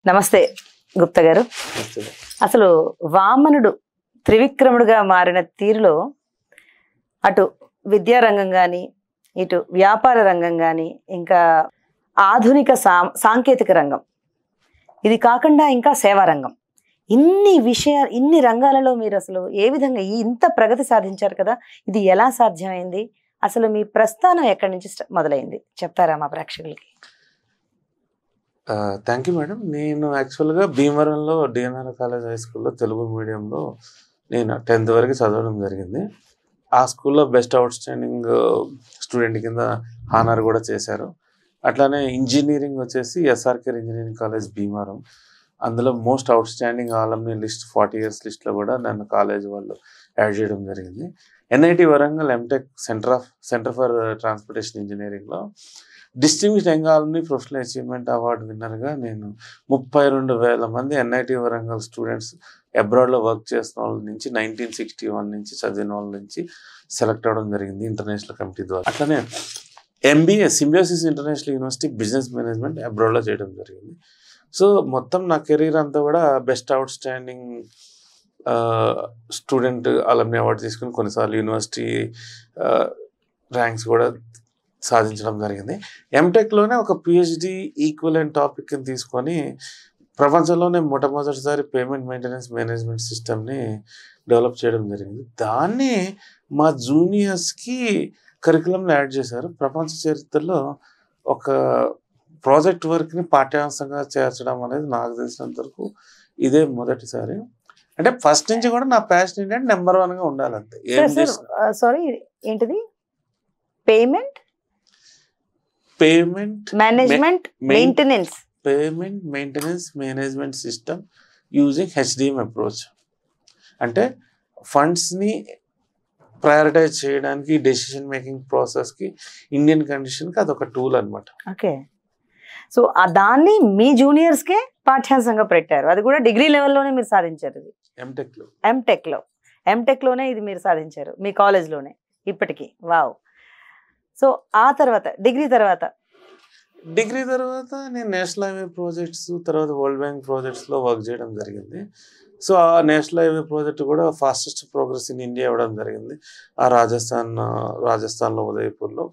నమస్తే గుప్తా గారు. అసలు వామనుడు త్రివిక్రముడుగా మారిన తీరులో అటు విద్యారంగం కానీ, ఇటు వ్యాపార రంగం కానీ, ఇంకా ఆధునిక సాంకేతిక రంగం, ఇది కాకుండా ఇంకా సేవా రంగం, ఇన్ని రంగాలలో మీరు అసలు ఏ విధంగా ఇంత ప్రగతి సాధించారు కదా, ఇది ఎలా సాధ్యమైంది? అసలు మీ ప్రస్థానం ఎక్కడి నుంచి మొదలైంది చెప్తారా మా ప్రేక్షకులకి? Thank you madam. నేను యాక్చువల్గా భీమవరంలో డిఎన్ఆర్ కాలేజ్ హై స్కూల్లో తెలుగు మీడియంలో నేను 10th వరకు చదవడం జరిగింది. ఆ స్కూల్లో బెస్ట్ అవుట్ స్టాండింగ్ స్టూడెంట్ కింద హానర్ కూడా చేశారు. అట్లానే ఇంజనీరింగ్ వచ్చేసి ఎస్ఆర్కే ఇంజనీరింగ్ కాలేజ్ భీమవరం, అందులో most out standing ఆలమ్ని list 40 years లిస్ట్లో కూడా నన్ను కాలేజ్ వాళ్ళు యాడ్ చేయడం జరిగింది. NIT Warangal MTech centre for transportation ఇంజనీరింగ్లో distinguished young alumni professional achievement award విన్నర్గా నేను 32,000 మంది ఎన్ఐటి వరంగల్ స్టూడెంట్స్ అబ్రాడ్లో వర్క్ చేసిన వాళ్ళ నుంచి 1961 నుంచి చదివిన వాళ్ళ నుంచి సెలెక్ట్ అవ్వడం జరిగింది ఇంటర్నేషనల్ కమిటీ ద్వారా. అట్లనే MBA Symbiosis international university business management అబ్రాడ్లో చేయడం జరిగింది. సో మొత్తం నా కెరీర్ అంతా కూడా best outstanding student alumni award తీసుకుని కొన్నిసార్లు యూనివర్సిటీ ర్యాంక్స్ కూడా సాధించడం జరిగింది. ఎంటెక్లోనే ఒక పిహెచ్డి ఈక్వలెంట్ టాపిక్ని తీసుకొని ప్రపంచంలోనే మొట్టమొదటిసారి పేమెంట్ మెయింటెనెన్స్ మేనేజ్మెంట్ సిస్టమ్ని డెవలప్ చేయడం జరిగింది. దాన్ని మా జూనియర్స్కి కరికులంలో యాడ్ చేశారు. ప్రపంచ చరిత్రలో ఒక ప్రాజెక్ట్ వర్క్ని పాఠ్యాంశంగా చేర్చడం అనేది నాకు తెలిసినంత వరకు ఇదే మొదటిసారి. అంటే ఫస్ట్ నుంచి కూడా నా ప్యాషన్ ఏంటంటే నెంబర్ 1గా ఉండాలంతే. సారీ ఏంటిది? Payment maintenance management system using HDM approach. అంటే ఫండ్స్ని ప్రయారిటైజ్ చేయడానికి డెసిషన్ మేకింగ్ ప్రాసెస్కి ఇండియన్ కండిషన్కి అదొక టూల్ అనమాట. ఓకే. సో దాన్ని మీ జూనియర్స్కే పాఠ్యాంశంగా పెట్టారు. అది కూడా డిగ్రీ లెవెల్లోనే మీరు సాధించారు. ఇది ఎంటెక్లోనే ఇది మీరు సాధించారు మీ కాలేజ్లోనే ఇప్పటికీ. వావ్. సో ఆ తర్వాత డిగ్రీ తర్వాత నేను నేషనల్ హైవే ప్రాజెక్ట్స్ తర్వాత వరల్డ్ బ్యాంక్ ప్రాజెక్ట్స్లో వర్క్ చేయడం జరిగింది. సో ఆ నేషనల్ హైవే ప్రాజెక్ట్ కూడా ఫాస్టెస్ట్ ప్రోగ్రెస్ ఇన్ ఇండియా ఇవ్వడం జరిగింది ఆ రాజస్థాన్లో ఉదయపూర్లో.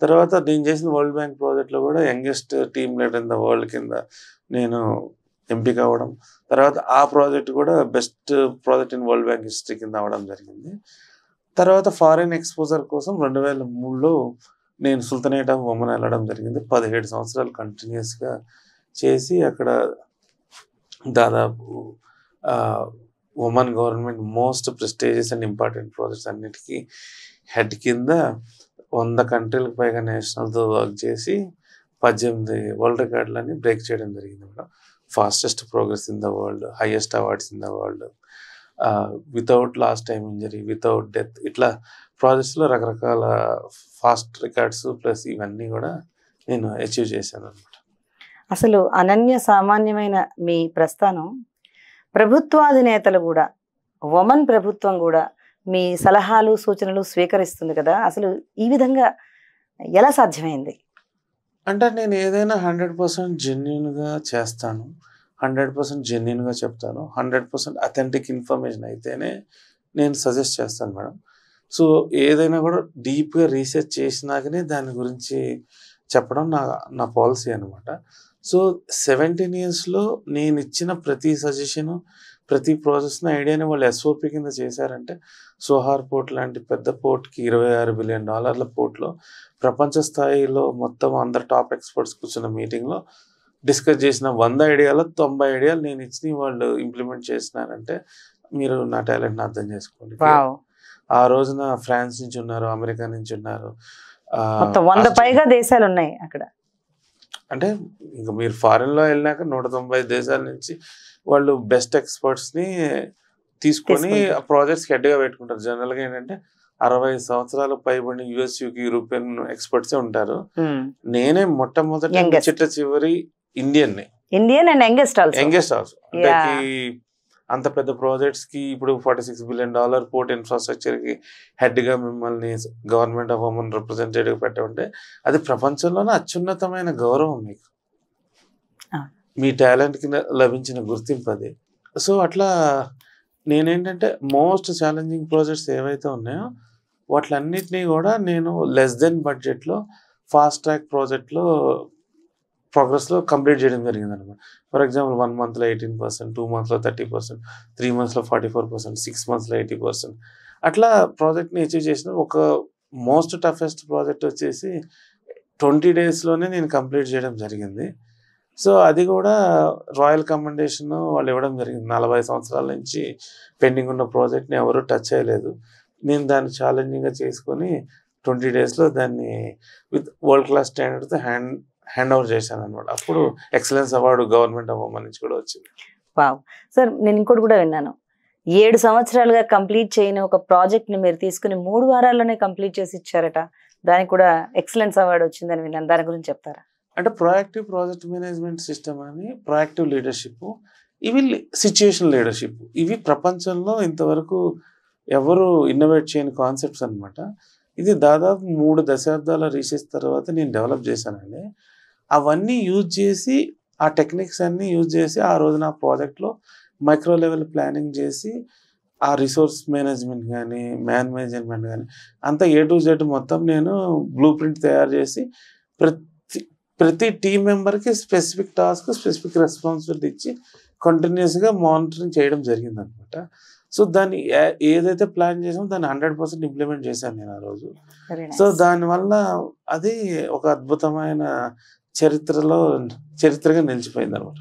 తర్వాత నేను చేసిన వరల్డ్ బ్యాంక్ ప్రాజెక్ట్లో కూడా youngest team leader in the world కింద నేను ఎంపిక అవ్వడం. తర్వాత ఆ ప్రాజెక్ట్ కూడా best project in world bank history కింద అవ్వడం జరిగింది. తర్వాత ఫారిన్ ఎక్స్పోజర్ కోసం 2003లో నేను సుల్తానేట్ ఆఫ్ ఒమన్ వెళ్ళడం జరిగింది. 17 సంవత్సరాలు కంటిన్యూస్గా చేసి అక్కడ దాదాపు Oman government most prestigious and important projects అన్నిటికీ హెడ్ కింద 100 కంట్రీలకు పైగా నేషనల్తో వర్క్ చేసి 18 వరల్డ్ రికార్డులని బ్రేక్ చేయడం జరిగింది. Fastest progress in the world, highest awards in the world, without last time injury, without death, ఇట్లా ప్రాజెక్ట్స్లో రకరకాల ఫాస్ట్ రికార్డ్స్ ప్లస్ ఇవన్నీ కూడా నేను అచీవ్ చేశాను అనమాట. అసలు అనన్య సామాన్యమైన మీ ప్రస్థానం ప్రభుత్వాధినేతలు కూడా, ఉమెన్ ప్రభుత్వం కూడా మీ సలహాలు సూచనలు స్వీకరిస్తుంది కదా, అసలు ఈ విధంగా ఎలా సాధ్యమైంది? అంటే నేను ఏదైనా 100% జెన్యున్గా చేస్తాను, 100% జెన్యున్గా చెప్తాను, 100% అథెంటిక్ ఇన్ఫర్మేషన్ అయితేనే నేను సజెస్ట్ చేస్తాను మేడం. సో ఏదైనా కూడా డీప్గా రీసెర్చ్ చేసినాకనే దాని గురించి చెప్పడం నా పాలసీ అనమాట. సో 17 yearsలో నేను ఇచ్చిన ప్రతి సజెషను, ప్రతి ప్రాసెస్ని ఐడియాని వాళ్ళు ఎస్ఓపి కింద చేశారంటే సోహార్ పోర్ట్ లాంటి పెద్ద పోర్ట్కి $26 billion పోర్ట్లో ప్రపంచ స్థాయిలో మొత్తం అందరు టాప్ ఎక్స్పర్ట్స్ కూర్చున్న మీటింగ్లో డిస్కస్ చేసిన 100 ఐడియాలో 90 ఐడియాలు నేను ఇచ్చి వాళ్ళు ఇంప్లిమెంట్ చేసినారంటే మీరు నా టాలెంట్ని అర్థం చేసుకోండి. ఆ రోజున ఫ్రాన్స్ నుంచి ఉన్నారు, అమెరికా నుంచి ఉన్నారు, 100 పైగా దేశాలు ఉన్నాయి అక్కడ. అంటే ఇంకా మీరు ఫారిన్లో వెళ్ళినాక 190 దేశాల నుంచి వాళ్ళు బెస్ట్ ఎక్స్పర్ట్స్ని తీసుకొని ఆ ప్రాజెక్ట్స్కి హెడ్గా పెట్టుకుంటారు. జనరల్గా ఏంటంటే 60 సంవత్సరాలు పైబడిన యుఎస్, యూకే, యూరోపియన్ ఎక్స్పర్ట్సే ఉంటారు. నేనే మొట్టమొదటి చిట్ట చివరి ఇండియన్ అండ్ యంగెస్ట్ ఆల్సో. అంత పెద్ద ప్రాజెక్ట్స్కి ఇప్పుడు $46 billion పోర్ట్ ఇన్ఫ్రాస్ట్రక్చర్కి హెడ్గా మిమ్మల్ని గవర్నమెంట్ ఆఫ్ ఉమెన్ రిప్రజెంటేటివ్ పెట్టమంటే అది ప్రపంచంలోనే అత్యున్నతమైన గౌరవం. మీ టాలెంట్కి లభించిన గుర్తింపు అది. సో అట్లా నేనేంటంటే మోస్ట్ ఛాలెంజింగ్ ప్రాజెక్ట్స్ ఏవైతే ఉన్నాయో వాటిలన్నిటినీ కూడా నేను లెస్ దెన్ బడ్జెట్లో ఫాస్ట్ ట్రాక్ ప్రాజెక్ట్లో ప్రోగ్రెస్లో కంప్లీట్ చేయడం జరిగింది అనమాట. For example 1 monthలో 18%, 2 monthsలో 30%, 3 monthsలో 44%, 6 monthsలో 80%. అట్లా ప్రాజెక్ట్ని అచీవ్ చేసిన ఒక మోస్ట్ టఫెస్ట్ ప్రాజెక్ట్ వచ్చేసి 20 daysలోనే నేను కంప్లీట్ చేయడం జరిగింది. సో అది కూడా రాయల్ కమెండేషన్ వాళ్ళు ఇవ్వడం జరిగింది. 40 సంవత్సరాల నుంచి పెండింగ్ ఉన్న ప్రాజెక్ట్ని ఎవరు టచ్ చేయలేదు. నేను దాన్ని ఛాలెంజింగ్గా చేసుకొని 20 daysలో దాన్ని విత్ వరల్డ్ క్లాస్ స్టాండర్డ్తో హ్యాండ్ ఓవర్ చేశాను అనమాట. అప్పుడు excellence award government of women నుంచి కూడా వచ్చింది. వావ్ సార్, నేను ఇంకోటి కూడా విన్నాను, 7 సంవత్సరాలుగా కంప్లీట్ చేయని ఒక ప్రాజెక్ట్ని మీరు తీసుకుని 3 వారాల్లోనే కంప్లీట్ చేసి ఇచ్చారట. దానికి కూడా ఎక్సలెన్స్ అవార్డు వచ్చిందని విన్నాను. దాని గురించి చెప్తారా? అంటే ప్రొయాక్టివ్ ప్రాజెక్ట్ మేనేజ్మెంట్ సిస్టమ్ అని, ప్రొయాక్టివ్ లీడర్షిప్, ఇవి సిచ్యుయేషన్ లీడర్షిప్, ఇవి ప్రపంచంలో ఇంతవరకు ఎవరు ఇన్నోవేట్ చేయని కాన్సెప్ట్స్ అనమాట. ఇది దాదాపు 3 దశాబ్దాల రీసెర్చ్ తర్వాత నేను డెవలప్ చేశానండి. అవన్నీ యూజ్ చేసి, ఆ టెక్నిక్స్ అన్నీ యూజ్ చేసి ఆ రోజు నా ప్రాజెక్ట్లో మైక్రో లెవెల్ ప్లానింగ్ చేసి, ఆ రిసోర్స్ మేనేజ్మెంట్ కానీ మ్యాన్ మేనేజ్మెంట్ కానీ అంతా A to Z మొత్తం నేను బ్లూ ప్రింట్ తయారు చేసి ప్రతి టీం మెంబర్కి స్పెసిఫిక్ టాస్క్, స్పెసిఫిక్ రెస్పాన్సిబిలిటీ ఇచ్చి కంటిన్యూస్గా మానిటరింగ్ చేయడం జరిగింది అనమాట. సో దాన్ని ఏదైతే ప్లాన్ చేసామో దాన్ని 100% ఇంప్లిమెంట్ చేశాను నేను ఆ రోజు. సో దానివల్ల అది ఒక అద్భుతమైన చరిత్రగా నిలిచిపోయింది అనమాట.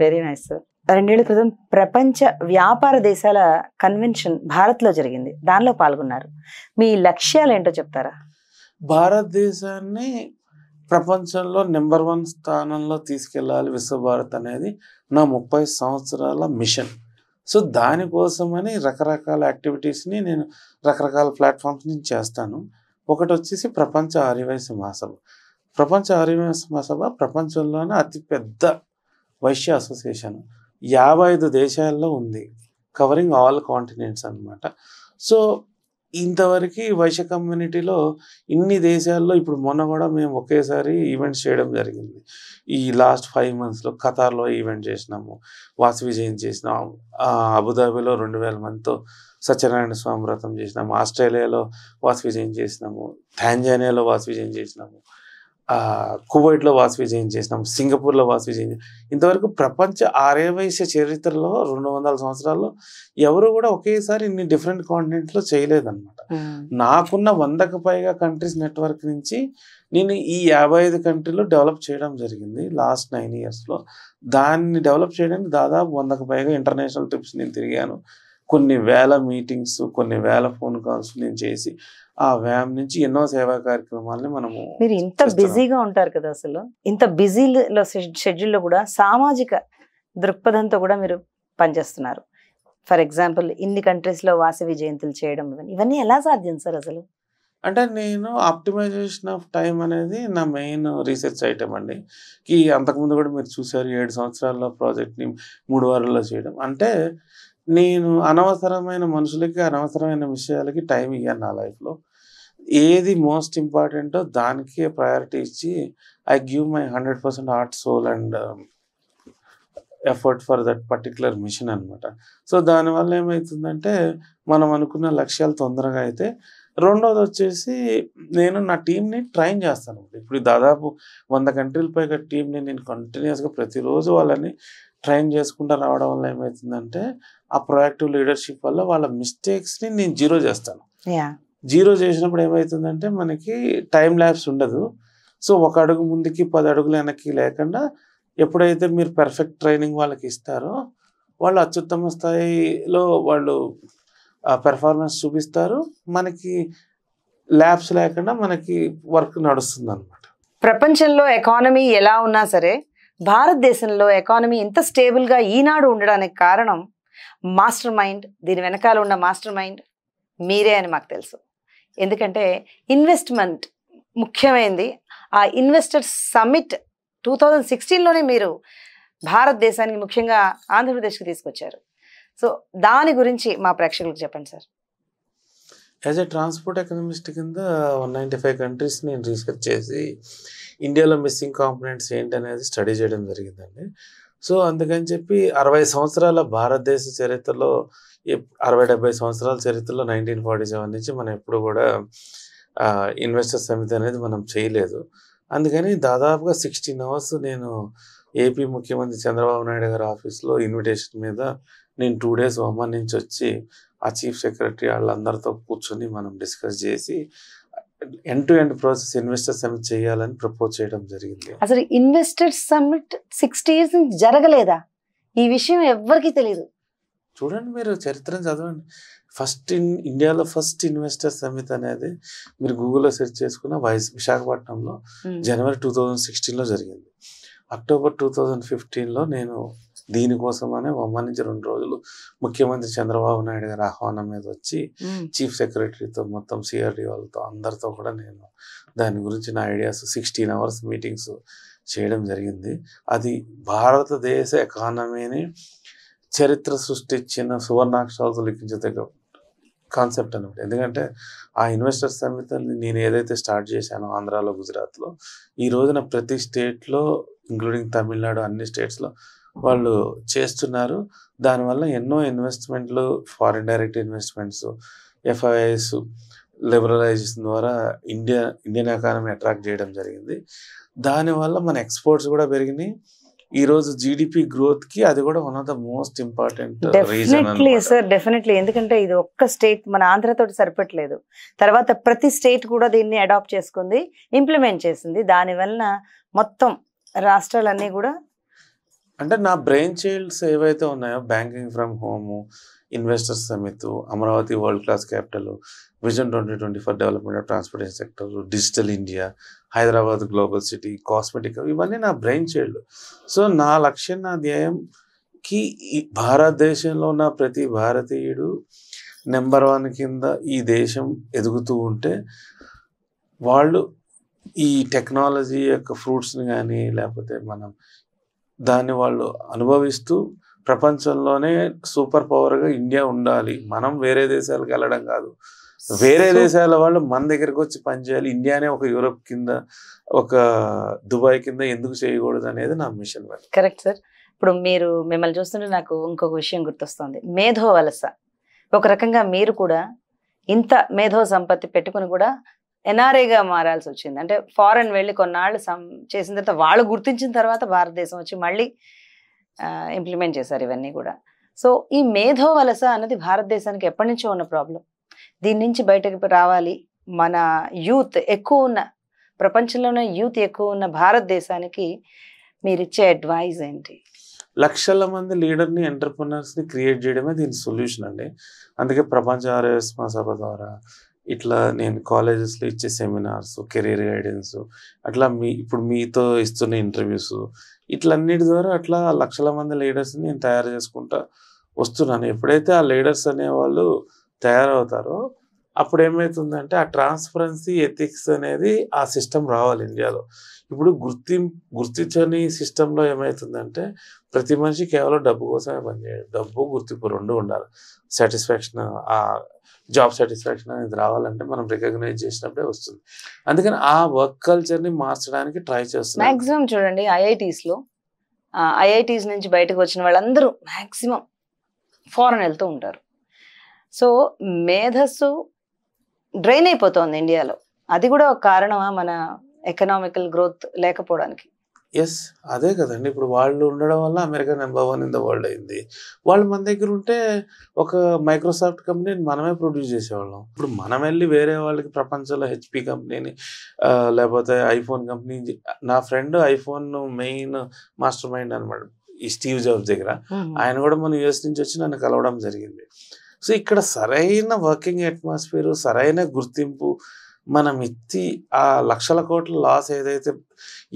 Very nice sir. 2 ఏళ్ల క్రితం ప్రపంచ వ్యాపార దేశాల కన్వెన్షన్ భారత్లో జరిగింది. దానిలో పాల్గొన్నారు. మీ లక్ష్యాలు ఏంటో చెప్తారా? భారతదేశాన్ని ప్రపంచంలో నెంబర్ 1 స్థానంలో తీసుకెళ్ళాలి విశ్వభారత్ అనేది నా 30 సంవత్సరాల మిషన్. సో దానికోసమని రకరకాల యాక్టివిటీస్ని నేను రకరకాల ప్లాట్ఫామ్స్ నుంచి చేస్తాను. ఒకటి వచ్చేసి ప్రపంచ ఆర్యవైశ్య మహాసభ. ప్రపంచ ఆర్యవైశ్య మహాసభ ప్రపంచంలోనే అతిపెద్ద వైశ్య అసోసియేషన్. 55 దేశాల్లో ఉంది, కవరింగ్ ఆల్ కాంటినెంట్స్ అనమాట. సో ఇంతవరకు వైశ్య కమ్యూనిటీలో ఇన్ని దేశాల్లో ఇప్పుడు మొన్న కూడా మేము ఒకేసారి ఈవెంట్స్ చేయడం జరిగింది. ఈ లాస్ట్ 5 monthsలో ఖతార్లో ఈవెంట్ చేసినాము, వాసవి జయంతి చేసినాము, అబుదాబిలో 2000 మందితో సత్యనారాయణ స్వామి వ్రతం చేసినాము, ఆస్ట్రేలియాలో వాసవి జయంతి చేసినాము, టాంజానియాలో వాసవి జయంతి చేసినాము, కువైట్లో వాసవి జయంతి చేసినాము, సింగపూర్లో వాసవి జయంతి. ఇంతవరకు ప్రపంచ ఆర్యవైశ్య చరిత్రలో 200 సంవత్సరాల్లో ఎవరు కూడా ఒకేసారి ఇన్ని డిఫరెంట్ కాంటినెంట్లో చేయలేదన్నమాట. నాకున్న 100కు పైగా కంట్రీస్ నెట్వర్క్ నుంచి నేను ఈ 55 కంట్రీలో డెవలప్ చేయడం జరిగింది లాస్ట్ 9 yearsలో. దాన్ని డెవలప్ చేయడానికి దాదాపు 100కు పైగా ఇంటర్నేషనల్ ట్రిప్స్ నేను తిరిగాను. కొన్ని వేల మీటింగ్స్, కొన్ని వేల ఫోన్ కాల్స్ నేను చేసి ఆ వ్యామ్ నుంచి ఎన్నో సేవా కార్యక్రమాలని మనము. మీరు ఇంత బిజీగా ఉంటారు కదా, అసలు ఇంత బిజీలో షెడ్యూల్లో కూడా సామాజిక దృక్పథంతో కూడా మీరు పనిచేస్తున్నారు. ఫర్ ఎగ్జాంపుల్ ఇన్ని కంట్రీస్లో వాసవి జయంతులు చేయడం, ఇవన్నీ ఎలా సాధ్యం సార్ అసలు? అంటే నేను ఆప్టిమైజేషన్ ఆఫ్ టైం అనేది నా మెయిన్ రీసెర్చ్ ఐటమ్ అండి. అంతకుముందు కూడా మీరు చూసారు 7 సంవత్సరాల్లో ప్రాజెక్ట్ని 3 వారాల్లో చేయడం. అంటే నేను అనవసరమైన మనుషులకి, అనవసరమైన విషయాలకి టైం ఇవ్వను నా లైఫ్లో. ఏది మోస్ట్ ఇంపార్టెంటో దానికే ప్రయారిటీ ఇచ్చి I give my 100% heart, soul and effort for that particular mission అనమాట. సో దానివల్ల ఏమవుతుందంటే మనం అనుకున్న లక్ష్యాలు తొందరగా అయితే. రెండోది వచ్చేసి నేను నా టీంని ట్రైన్ చేస్తాను. ఇప్పుడు దాదాపు 100 కంట్రీల పైగా టీంని నేను కంటిన్యూస్గా ప్రతిరోజు వాళ్ళని ట్రైన్ చేసుకుంటూ రావడం వల్ల ఏమవుతుందంటే ఆ ప్రొయాక్టివ్ లీడర్షిప్ వల్ల వాళ్ళ మిస్టేక్స్ని నేను జీరో చేస్తాను. జీరో చేసినప్పుడు ఏమవుతుందంటే మనకి టైం ల్యాబ్స్ ఉండదు. సో 1 అడుగు ముందుకి 10 అడుగులు వెనక్కి లేకుండా ఎప్పుడైతే మీరు పర్ఫెక్ట్ ట్రైనింగ్ వాళ్ళకి ఇస్తారో వాళ్ళు అత్యుత్తమ స్థాయిలో వాళ్ళు పెర్ఫార్మెన్స్ చూపిస్తారు. మనకి ల్యాబ్స్ లేకుండా మనకి వర్క్ నడుస్తుంది అనమాట. ప్రపంచంలో ఎకానమీ ఎలా ఉన్నా సరే భారతదేశంలో ఎకానమీ ఇంత స్టేబుల్గా ఈనాడు ఉండడానికి కారణం మాస్టర్ మైండ్. దీని వెనకాల ఉన్న మాస్టర్ మైండ్ మీరే అని మాకు తెలుసు. ఎందుకంటే ఇన్వెస్ట్మెంట్ ముఖ్యమైనది. ఆ ఇన్వెస్టర్స్ సమ్మిట్ 2016లోనే మీరు భారతదేశానికి, ముఖ్యంగా ఆంధ్రప్రదేశ్కి తీసుకొచ్చారు. సో దాని గురించి మా ప్రేక్షకులకు చెప్పండి sir. As a transport economist కింద 195 కంట్రీస్ నేను రీసెర్చ్ చేసి ఇండియాలో మిస్సింగ్ కాంపోనెంట్స్ ఏంటి అనేది స్టడీ చేయడం జరిగిందండి. సో అందుకని చెప్పి 60 సంవత్సరాల భారతదేశ చరిత్రలో 60-70 సంవత్సరాల చరిత్రలో 1947 నుంచి మనం ఎప్పుడు కూడా ఇన్వెస్టర్ సమితి అనేది మనం చేయలేదు. అందుకని దాదాపుగా 16 అవర్స్ నేను ఏపీ ముఖ్యమంత్రి చంద్రబాబు నాయుడు గారి ఆఫీస్లో ఇన్విటేషన్ మీద నేను 2 days ఒమన్ నుంచి వచ్చి ఆ చీఫ్ సెక్రటరీ వాళ్ళందరితో కూర్చొని మనం డిస్కస్ చేసి end to end process investor summit చేయాలని ప్రపోజ్ చేయడం జరిగింది. అసలు ఇన్వెస్టర్ సమిట్ 60 years నుంచి జరగలేదా? ఈ విషయం ఎవరికి తెలియదు. చూడండి, మీరు చరిత్రను చదవండి. ఇండియాలో ఫస్ట్ ఇన్వెస్టర్ సమిట్ అనేది మీరు గూగుల్లో సెర్చ్ చేసుకున్న విశాఖపట్నంలో జనవరి 2016లో జరిగింది. అక్టోబర్ 2015లో నేను దీనికోసమనే ఒమన్ నుంచి 2 రోజులు ముఖ్యమంత్రి చంద్రబాబు నాయుడు గారి ఆహ్వానం మీద వచ్చి చీఫ్ సెక్రటరీతో మొత్తం సిఆర్డి వాళ్ళతో అందరితో కూడా నేను దాని గురించి నా ఐడియాస్ 16 hours మీటింగ్స్ చేయడం జరిగింది. అది భారతదేశ ఎకానమీని చరిత్ర సృష్టించిన సువర్ణాక్షరాలతో లిఖించదగ్గ కాన్సెప్ట్ అనమాట. ఎందుకంటే ఆ ఇన్వెస్టర్ సమిట్ నేను ఏదైతే స్టార్ట్ చేశానో ఆంధ్రాలో, గుజరాత్లో, ఈ రోజున ప్రతి స్టేట్లో ఇంక్లూడింగ్ తమిళనాడు అన్ని స్టేట్స్లో వాళ్ళు చేస్తున్నారు. దానివల్ల ఎన్నో ఇన్వెస్ట్మెంట్లు, foreign direct investments, FIIs liberalisation ద్వారా ఇండియన్ ఎకానమీ అట్రాక్ట్ చేయడం జరిగింది. దానివల్ల మన ఎక్స్పోర్ట్స్ కూడా పెరిగినాయి. ఈ రోజు జీడిపి గ్రోత్ కి అది కూడా one of the most important reason. Definitely. ఎందుకంటే ఇది ఒక్క స్టేట్ మన ఆంధ్రతో సరిపెట్టలేదు. తర్వాత ప్రతి స్టేట్ కూడా దీన్ని అడాప్ట్ చేసుకుంది, ఇంప్లిమెంట్ చేసింది. దానివల్ల మొత్తం రాష్ట్రాలన్నీ కూడా అంటే నా బ్రెయిన్ చైల్డ్స్ ఏవైతే ఉన్నాయో banking from home, investors Samit, Amaravati world class capital, vision 2024 development of transportation sector, digital India, Hyderabad global city, cosmetic, ఇవన్నీ నా బ్రెయిన్ చైల్డ్. సో నా లక్ష్యం, నా ధ్యేయంకి భారతదేశంలో ఉన్న ప్రతి భారతీయుడు నెంబర్ 1 కింద ఈ దేశం ఎదుగుతూ ఉంటే వాళ్ళు ఈ టెక్నాలజీ యొక్క ఫ్రూట్స్ని కానీ లేకపోతే మనం దాన్ని వాళ్ళు అనుభవిస్తూ ప్రపంచంలోనే సూపర్ పవర్గా ఇండియా ఉండాలి. మనం వేరే దేశాలకు వెళ్ళడం కాదు, వేరే దేశాల వాళ్ళు మన దగ్గరకు వచ్చి పనిచేయాలి. ఇండియానే ఒక యూరోప్ కింద, ఒక దుబాయ్ కింద ఎందుకు చేయకూడదు అనేది నా మిషన్. Correct sir. ఇప్పుడు మిమ్మల్ని చూస్తుంటే నాకు ఇంకొక విషయం గుర్తొస్తుంది, మేధో వలస. ఒక రకంగా మీరు కూడా ఇంత మేధో సంపత్తి పెట్టుకుని కూడా ఎన్ఆర్ఐగా మారాల్సి వచ్చింది. అంటే ఫారెన్ వెళ్ళి కొన్నాళ్ళు చేసిన తర్వాత వాళ్ళు గుర్తించిన తర్వాత భారతదేశం వచ్చి మళ్ళీ ఇంప్లిమెంట్ చేశారు ఇవన్నీ కూడా. సో ఈ మేధో వలస అన్నది భారతదేశానికి ఎప్పటి నుంచో ఉన్న ప్రాబ్లం. దీని నుంచి బయటకు రావాలి. మన యూత్ ఎక్కువ ఉన్న, ప్రపంచంలోనే యూత్ ఎక్కువ ఉన్న భారతదేశానికి మీరు ఇచ్చే అడ్వైజ్ ఏంటి? లక్షల మంది లీడర్ని, ఎంటర్ప్రినర్స్ని క్రియేట్ చేయడమే దీని సొల్యూషన్ అండి. అందుకే ప్రపంచ ఆరోగ్య మహాసభ ద్వారా ఇట్లా నేను కాలేజెస్లో ఇచ్చే సెమినార్స్, కెరీర్ గైడెన్స్, అట్లా ఇప్పుడు మీతో ఇస్తున్న ఇంటర్వ్యూస్, ఇట్లన్నిటి ద్వారా అట్లా లక్షల మంది లీడర్స్ని నేను తయారు చేసుకుంటా వస్తున్నాను. ఎప్పుడైతే ఆ లీడర్స్ అనేవాళ్ళు తయారవుతారో అప్పుడు ఏమవుతుందంటే ఆ ట్రాన్స్పరెన్సీ, ఎథిక్స్ అనేది ఆ సిస్టమ్ రావాలి ఇండియాలో. ఇప్పుడు గుర్తించని సిస్టంలో ఏమవుతుందంటే ప్రతి మనిషి కేవలం డబ్బు కోసమే పనిచేయడు. డబ్బు, గుర్తింపు 2 ఉండాలి. సాటిస్ఫాక్షన్, ఆ జాబ్ సాటిస్ఫాక్షన్ అనేది రావాలంటే మనం రికగ్నైజ్ చేసినప్పుడే వస్తుంది. అందుకని ఆ వర్క్ కల్చర్ని మార్చడానికి ట్రై చేస్తున్నాం. మాక్సిమం చూడండి ఐఐటీస్ నుంచి బయటకు వచ్చిన వాళ్ళందరూ మాక్సిమం ఫారెన్ వెళ్తూ ఉంటారు. సో మేధస్సు డ్రైన్ అయిపోతుంది ఇండియాలో. అది కూడా ఒక కారణమా మన ఎకనామికల్ గ్రోత్ లేకపోవడానికి? ఎస్, అదే కదండి. ఇప్పుడు వాళ్ళు ఉండడం వల్ల America number 1 in the world అయింది. వాళ్ళు మన దగ్గర ఉంటే ఒక మైక్రోసాఫ్ట్ కంపెనీని మనమే ప్రొడ్యూస్ చేసేవాళ్ళం. ఇప్పుడు మనం వెళ్ళి వేరే వాళ్ళకి ప్రపంచంలో హెచ్పి కంపెనీని లేకపోతే ఐఫోన్ కంపెనీ, నా friend iPhone main master mind అనమాట ఈ స్టీవ్ జాబ్స్ దగ్గర, ఆయన కూడా మన యూఎస్ నుంచి వచ్చి నన్ను కలవడం జరిగింది. సో ఇక్కడ సరైన వర్కింగ్ అట్మాస్ఫియర్, సరైన గుర్తింపు మనం ఇచ్చి ఆ లక్షల కోట్ల లాస్ ఏదైతే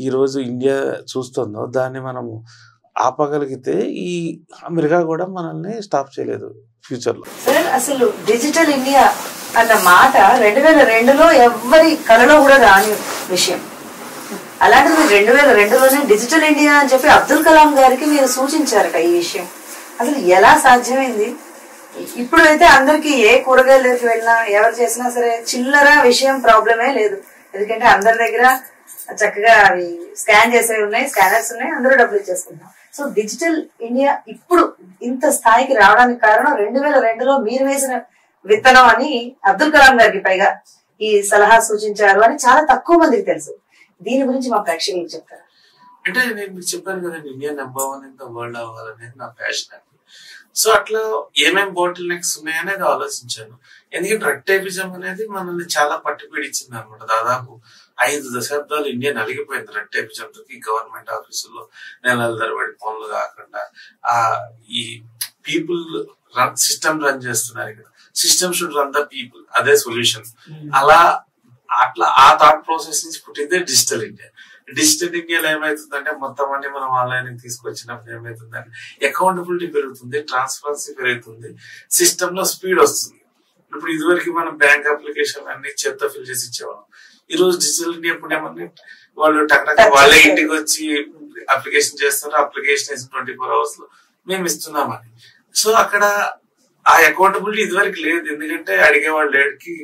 ఈరోజు ఇండియా చూస్తుందో దాన్ని మనము ఆపగలిగితే ఈ అమెరికా కూడా మనల్ని స్టాప్ చేయలేదు ఫ్యూచర్లో. సార్, అసలు డిజిటల్ ఇండియా అన్న మాట 2002లో ఎవరి కలలో కూడా రాని విషయం. అలాంటిది 2002లోనే డిజిటల్ ఇండియా అని చెప్పి అబ్దుల్ కలాం గారికి మీరు సూచించారట ఈ విషయం. అసలు ఎలా సాధ్యమైంది? ఇప్పుడు అయితే అందరికి ఏ కూరగాయల దగ్గరికి వెళ్ళినా, ఎవరు చేసినా సరే చిల్లర విషయం ప్రాబ్లమే లేదు. ఎందుకంటే అందరి దగ్గర చక్కగా అవి స్కాన్ చేసేవి ఉన్నాయి, స్కానర్స్ ఉన్నాయి, అందరూ డబ్బులు ఇచ్చేసుకుంటున్నాం. సో డిజిటల్ ఇండియా ఇప్పుడు ఇంత స్థాయికి రావడానికి కారణం 2002లో మీరు వేసిన విత్తనం అని అబ్దుల్ కలాం గారికి పైగా ఈ సలహా సూచించారు అని చాలా తక్కువ మందికి తెలుసు. దీని గురించి మా ప్రేక్షకులకు చెప్తారు. అంటే నేను మీకు చెప్పాను కదండి, India number 1 in the world అవ్వాలనేది నా ప్యాషన్. సో అట్లా ఏమేమి బాటిల్ నెక్స్ ఉన్నాయనేది ఆలోచించాను. ఎందుకంటే రెట్టేపిజం అనేది మనల్ని చాలా పట్టి పీడించింది అనమాట. దాదాపు 5 దశాబ్దాలు ఇండియా నలిగిపోయింది రెట్టేపిజంతో. గవర్నమెంట్ ఆఫీసుల్లో నెలల తరబడి పనులు కాకుండా ఈ పీపుల్ సిస్టమ్ రన్ చేస్తున్నారు కదా, system should run the people, అదే సొల్యూషన్. అట్లా ఆ థాట్ ప్రాసెస్ నుంచి పుట్టిందే డిజిటల్ ఇండియా. డిజిటల్ ఇండియాలో ఏమైతుందంటే మొత్తం అన్ని మనం ఆన్లైన్ తీసుకొచ్చినప్పుడు ఏమైతుందంటే అకౌంటబిలిటీ పెరుగుతుంది, ట్రాన్స్పరెన్సీ పెరుగుతుంది, సిస్టమ్ లో స్పీడ్ వస్తుంది. ఇప్పుడు ఇదివరకు మనం బ్యాంక్ అప్లికేషన్ అన్ని చేత్తో ఫిల్ చేసి ఇచ్చేవాళ్ళం. ఈ రోజు డిజిటల్ ఇండియా ఇప్పుడు ఏమన్నా వాళ్ళు టక్ వాళ్ళే ఇంటికి వచ్చి అప్లికేషన్ చేస్తారు, అప్లికేషన్ వేసి 24 hours లో మేము ఇస్తున్నామని. సో అక్కడ ఆ అకౌంటబిలిటీ ఇదివరకు లేదు, ఎందుకంటే అడిగేవాళ్ళు లేడికి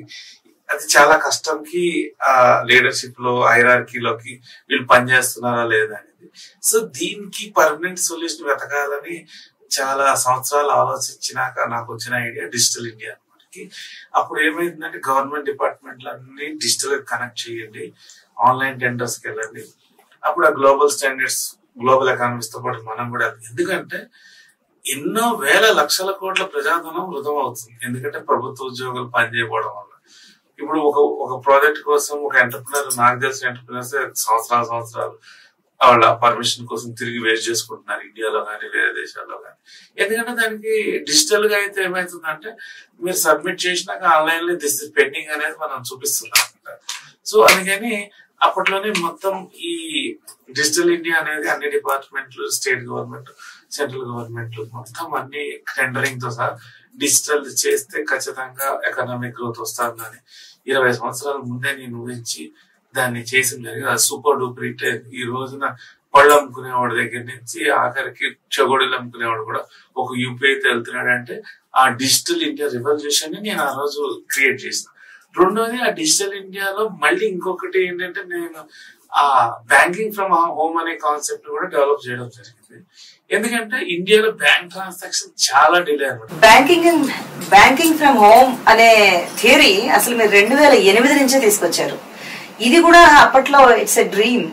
అది చాలా కష్టంకి ఆ లీడర్షిప్ లో హైరార్కీలోకి వీళ్ళు పనిచేస్తున్నారా లేదా అనేది. సో దీనికి పర్మనెంట్ సొల్యూషన్ వెతకాలని చాలా సంవత్సరాలు ఆలోచించినాక నాకు వచ్చిన ఐడియా డిజిటల్ ఇండియా అనమాట. అప్పుడు ఏమైందంటే గవర్నమెంట్ డిపార్ట్మెంట్లన్నీ డిజిటల్ కనెక్ట్ చేయండి, ఆన్లైన్ టెండర్స్కి వెళ్ళండి. అప్పుడు ఆ గ్లోబల్ స్టాండర్డ్స్, గ్లోబల్ ఎకానమీస్ తో పాటు మనం కూడా, ఎందుకంటే ఎన్నో వేల లక్షల కోట్ల ప్రజాధనం వృధం అవుతుంది. ఎందుకంటే ప్రభుత్వ ఉద్యోగులు పనిచేయకపోవడం వల్ల. ఇప్పుడు ఒక ప్రాజెక్ట్ కోసం ఒక ఎంటర్ప్రినర్, నాకు తెలిసిన ఎంటర్ప్రినర్స్ సంవత్సరాలు వాళ్ళ పర్మిషన్ కోసం తిరిగి వేస్ట్ చేసుకుంటున్నారు ఇండియాలో కానీ వేరే దేశాల్లో కానీ. ఎందుకంటే దానికి డిజిటల్ గా అయితే ఏమైతుందంటే మీరు సబ్మిట్ చేసినాక ఆన్లైన్ లో దిస్ ఇస్ పెండింగ్ అనేది మనం చూపిస్తున్నాం అనమాట. సో అందుకని అప్పట్లోనే మొత్తం ఈ డిజిటల్ ఇండియా అనేది అన్ని డిపార్ట్మెంట్లు, స్టేట్ గవర్నమెంట్, సెంట్రల్ గవర్నమెంట్ మొత్తం అన్ని టెండరింగ్ తో సహా డిజిటల్ చేస్తే ఖచ్చితంగా ఎకనామిక్ గ్రోత్ వస్తుందని 20 సంవత్సరాల ముందే నేను ఊహించి దాన్ని చేసిన జరిగింది. అది సూపర్ డూపర్ హిట్ అయింది. ఈ రోజున పళ్ళు అమ్ముకునేవాడి దగ్గర నుంచి ఆఖరికి చెగోడీలు అమ్ముకునేవాడు కూడా ఒక యూపీఐతో వెళ్తున్నాడు అంటే ఆ డిజిటల్ ఇండియా రివల్యూషన్ ని నేను ఆ రోజు క్రియేట్ చేసిన. రెండోది ఆ డిజిటల్ ఇండియాలో మళ్ళీ ఇంకొకటి ఏంటంటే నేను ఆ బ్యాంకింగ్ ఫ్రమ్ హోమ్ అనే కాన్సెప్ట్ కూడా డెవలప్ చేయడం జరిగింది. ఎందుకంటే ఇండియాలో బ్యాంక్ ట్రాన్సాక్షన్ చాలా డిలే అనమాట. బ్యాంకింగ్ ఫ్రమ్ హోమ్ అనే థియరీ అసలు మీరు 2008 నుంచే తీసుకొచ్చారు. ఇది కూడా అప్పట్లో ఇట్స్ ఎ డ్రీమ్.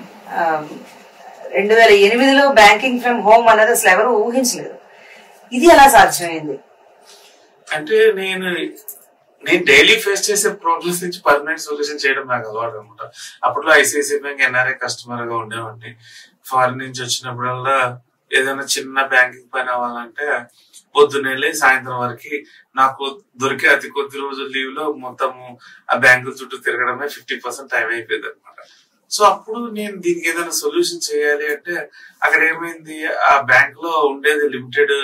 2008లో బ్యాంకింగ్ ఫ్రమ్ హోమ్ అనేది అసలు ఎవరు ఊహించలేదు. ఇది ఎలా సాధ్యమైంది? అంటే నేను డైలీ ఫేస్ చేసే ప్రాబ్లమ్స్ నుంచి పర్మనెంట్ సొల్యూషన్ చేయడం నాకు అలవాటు అనమాట. అప్పట్లో ఐసిఐసిఐ బ్యాంక్ ఎన్ఆర్ఐ కస్టమర్ గా ఉండేవాడిని. ఫారిన్ నుంచి వచ్చినప్పుడల్లా ఏదైనా చిన్న బ్యాంకింగ్ పని అవ్వాలంటే పొద్దున్నే సాయంత్రం వరకు నాకు దొరికే అతి కొద్ది రోజుల లీవ్ లో మొత్తము ఆ బ్యాంకు చుట్టూ తిరగడమే 50% టైం అయిపోయింది అనమాట. సో అప్పుడు నేను దీనికి ఏదైనా సొల్యూషన్ చేయాలి అంటే అక్కడ ఏమైంది, ఆ బ్యాంక్ లో ఉండేది లిమిటెడ్